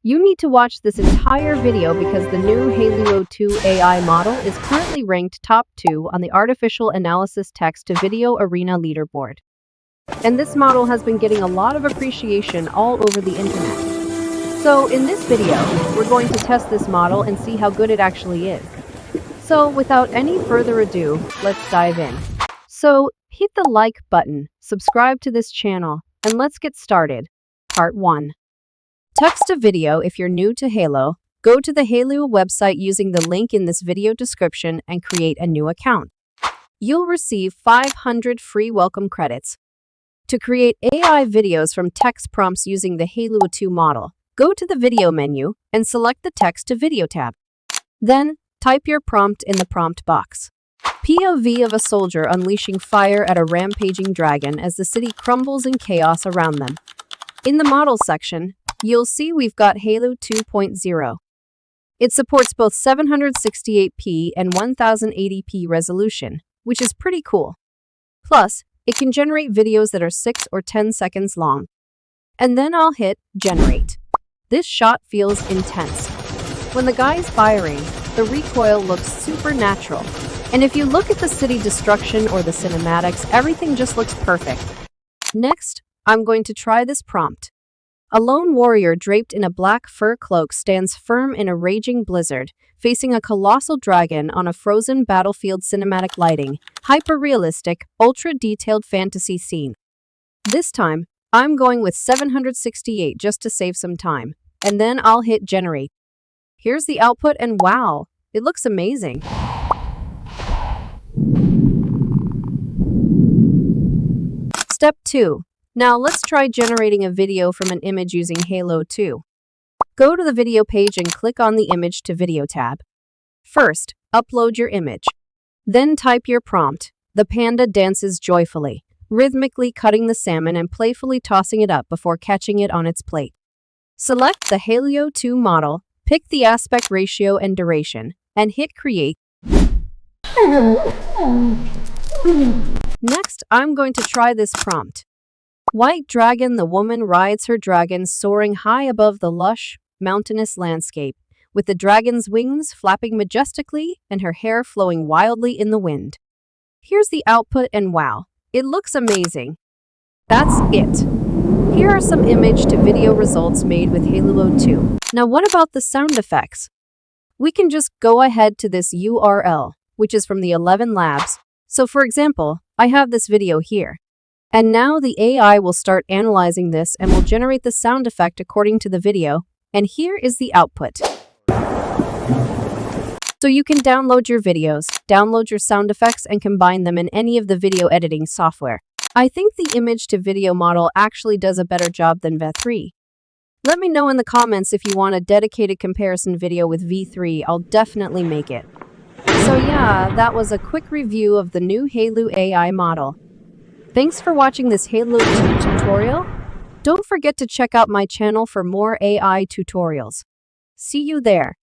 You need to watch this entire video because the new Hailuo 2 AI model is currently ranked top 2 on the Artificial Analysis Text-to-Video Arena leaderboard. And this model has been getting a lot of appreciation all over the internet. So in this video, we're going to test this model and see how good it actually is. So without any further ado, let's dive in. So hit the like button, subscribe to this channel, and let's get started. Part 1. Text to video. If you're new to Hailuo, go to the Hailuo website using the link in this video description and create a new account. You'll receive 500 free welcome credits. To create AI videos from text prompts using the Hailuo 2 model, go to the video menu and select the text to video tab. Then, type your prompt in the prompt box. POV of a soldier unleashing fire at a rampaging dragon as the city crumbles in chaos around them. In the model section, you'll see we've got Hailuo 2.0. It supports both 768p and 1080p resolution, which is pretty cool. Plus, it can generate videos that are 6 or 10 seconds long. And then I'll hit generate. This shot feels intense. When the guy is firing, the recoil looks supernatural. And if you look at the city destruction or the cinematics, everything just looks perfect. Next, I'm going to try this prompt. A lone warrior draped in a black fur cloak stands firm in a raging blizzard, facing a colossal dragon on a frozen battlefield. Cinematic lighting, hyper-realistic, ultra-detailed fantasy scene. This time, I'm going with 768 just to save some time, and then I'll hit generate. Here's the output and wow, it looks amazing. Step 2. Now let's try generating a video from an image using Hailuo 2. Go to the video page and click on the Image to Video tab. First, upload your image. Then type your prompt. The panda dances joyfully, rhythmically cutting the salmon and playfully tossing it up before catching it on its plate. Select the Hailuo 2 model, pick the aspect ratio and duration, and hit create. Next, I'm going to try this prompt. White dragon. The woman rides her dragon soaring high above the lush, mountainous landscape, with the dragon's wings flapping majestically and her hair flowing wildly in the wind. Here's the output and wow, it looks amazing. That's it. Here are some image to video results made with Hailuo 2. Now what about the sound effects? We can just go ahead to this URL, which is from the 11 Labs. So for example, I have this video here. And now the AI will start analyzing this and will generate the sound effect according to the video, and here is the output. So you can download your videos, download your sound effects, and combine them in any of the video editing software. I think the image to video model actually does a better job than V3. Let me know in the comments if you want a dedicated comparison video with V3, I'll definitely make it. So yeah, that was a quick review of the new Hailuo AI model. Thanks for watching this Hailuo 2 tutorial. Don't forget to check out my channel for more AI tutorials. See you there.